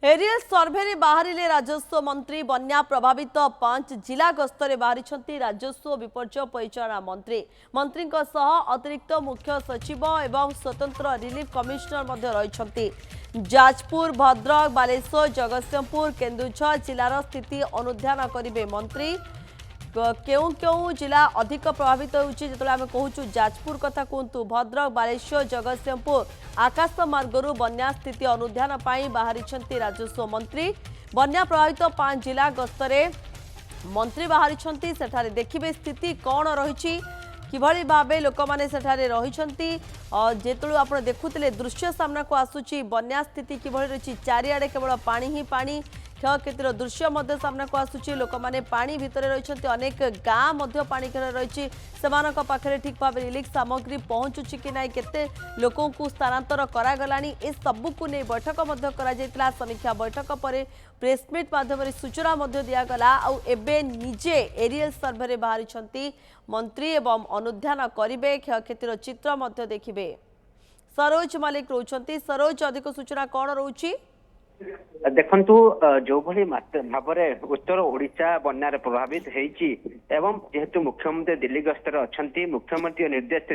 Aerial survey बाहरिले राजस्व मंत्री बन्या प्रभावित 5 जिला गस्तरे बाहरी राजस्व विपर्य परिचालना मंत्री अतिरिक्त मुख्य सचिव एवं स्वतंत्र रिलीफ कमिशनर रही जाजपुर भद्रक बालेश्वर जगतसिंहपुर केन्दुझर जिलार स्थिति अनुध्यान करेंगे मंत्री क्यों क्यों जिला अधिक प्रभावित होउछि जेतले आमे कहूछु जाजपुर कथा कहतु भद्रक बालेश्वर जगतसिंहपुर आकाश मार्गरू बन्या स्थिति अनुध्यान पाई बाहरी राजस्व मंत्री बन्या प्रभावित 5 जिला गस्तरे मंत्री बाहरी सेठारे देखिबे स्थिति कौन रही किभली भाबे लोक माने सेठारे रहिछंती जेतळु आपण देखुतिले दृश्य सामना को आसुची बन्या स्थिति किभली रही चारिआडे केवल पानी ही पानी क्षयक्षतिर दृश्य सामना को आसुची लोक माने पानी भितर रही अनेक गाँ पानी घेर रही पाखे ठीक भाव रिलीफ सामग्री पहुंचुची कि ना केते लोकों को स्थानांतर करागलानी ए सबू को नहीं बैठक करा समीक्षा बैठक पर प्रेसमिट माध्यम सूचना दिगला आबे निजे एरियल सर्भे बाहरी मंत्री एवं अनुध्यान करेंगे क्षयक्षतिर चित्र देखिए सरोज मालिक रोचंती सरोज अधिक सूचना कौन रोची देखंतु जो भली भाव उत्तर ओडिशा बन्यार प्रभावित होईची एवं जेहेतु मुख्यमंत्री दिल्ली गस्तर अच्छी मुख्यमंत्री निर्देश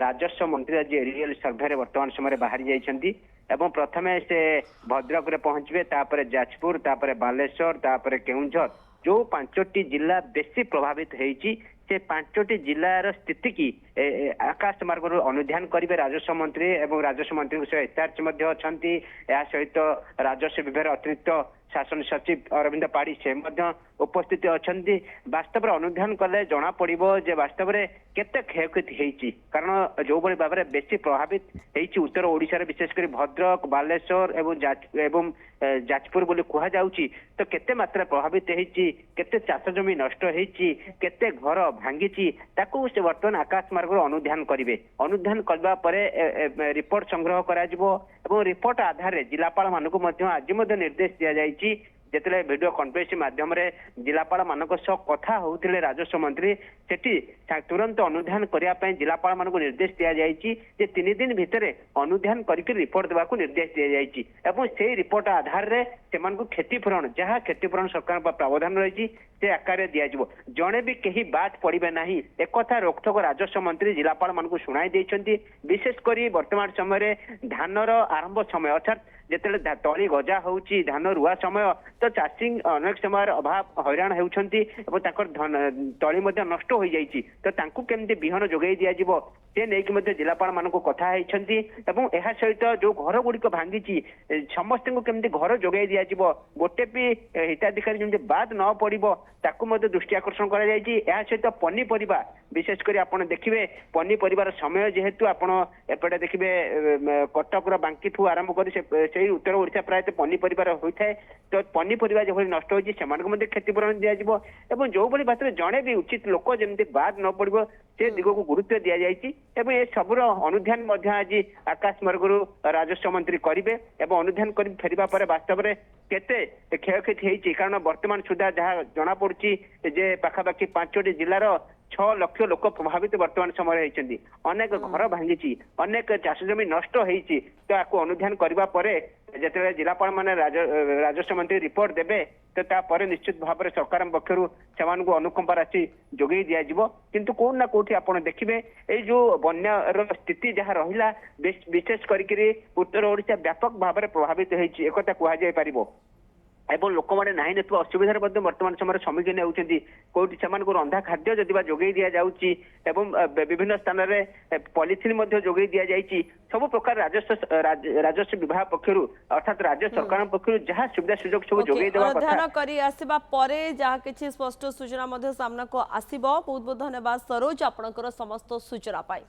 राजस्व मंत्री आज एरियल सर्भे वर्तमान समय बाहरी जाइछंती एवं प्रथमे से भद्रक रे पहुंचबे तापरे जाजपुर तापरे बालेश्वर तापरे केउंझर जो 5टी जिला बेसी प्रभावित होईची से 5टी जिलार स्थिति की आकाश मार्ग अनुध्यान करेंगे राजस्व मंत्री एवं राजस्व मंत्री एचआरसी अच्छा सहित राजस्व विभाग अतिरिक्त शासन सचिव अरविंद पाड़ी से उपस्थित अच्छा वास्तव अनुध्यान कले जना पड़ो जे वास्तव में केते क्षयक्षति होती कारण जो भाई भाव में बेसी प्रभावित होती उत्तर ओडिशा विशेषकर भद्रक बालेश्वर एवं जाजपुर बोली कह जाउची तो केते मात्रा प्रभावित होती केते चाष जमी नष्ट होती केते घर भांगी ताकू से वर्तमान आकाश मार्ग अनुध्यान करेंगे अनुध्यान करबा परे रिपोर्ट संग्रह करा जिवो एवं रिपोर्ट आधार जिलापाल मानक आज निर्देश दि जाइए जिते वीडियो कॉन्फ्रेंसिंग माध्यम जिलापाल मानक कथा होते राजस्व मंत्री सेठी तुरंत अनुध्यान करने जिलापाल मानक निर्देश दि जाइए 3 दिन भितर अनुध्यान करके रिपोर्ट देवा निर्देश दि जाइए से रिपोर्ट आधार से क्षतिपूरण जहाँ क्षतिपूरण सरकार प्रावधान रही से आकार दिज्व जड़े भी कहीं बात पड़े ना एक रोकठोक राजस्व मंत्री जिलापाल मानक शुणाई देते विशेषकर वर्तमान समय धानर आरंभ समय अर्थात जिते तली गजा होची धान रुआ समय तो चाषी अनेक समय अभाव हैरान होती तली नष्ट हो जाइए तो तांकु केमती बिहन जोगई दिज्व से नहीं जिलापाल मानक कथा होती सहित जो घर गुड़िक भांगी समस्त को केमती घर जोगई दिज्व गोटे भी हिताधिकारी जमी बाद न पड़ो ताकू दृष्टि आकर्षण कर सहित पनीपरिया विशेषकर आप देखिए पनीपरिवार समय जेहेतु आपटे देखिए कटक बांकी ठू आरंभ कर उत्तर ओडिशा प्राय पनीपरिवार होता है तो पनीपरिया जो नष्ट होती क्षतिपूरण दिज्व जो भाई बात जड़े भी उचित लोक जमी बाद न पड़ो से दिग को गुरुत्व दि जाइए ए सबूर अनुध्यान आज आकाश मार्ग राजस्व मंत्री करेंगे अनुध्यान कर फेरवा पर वास्तव में केते क्षयक्षति होती कारण वर्तमान सुधा जहाँ जना पड़ी जे पाखापाखि 5टी जिलार 6 लाख लोक प्रभावित वर्तमान समय होती अनेक घर भांगी अनेक चाष जमी नष्ट होती तो आपको अनुध्यान करने जिते जिलापाल मैंने राजस्व मंत्री रिपोर्ट देवे तो तापर निश्चित भाव में सरकार पक्षर से अनुकंपा राशि जोगई दिज्व किंतु कौन ना कौटी आप देखिए ये जो बन्यार स्थिति जहाँ रहा विशेष करके उत्तर ओडिशा व्यापक भाव में प्रभावित होती एक कहुपर एवं लोक मैंने नहीं ना असुविधार वर्तमान समय सम्मुखीन होती कौटी से रंधा खाद्य जदि जोगई दि जाऊँगी विभिन्न स्थान में पॉलिथिन जोगई दि जाइए सब प्रकार राजस्व विभाग पक्षर अर्थात राज्य सरकार पक्षर जहाँ सुविधा सुजोग सब जोगई देवा स्पष्ट सूचना सामना को आसब बहुत बहुत धन्यवाद सरोज आपणकर समस्त सूचना पाई।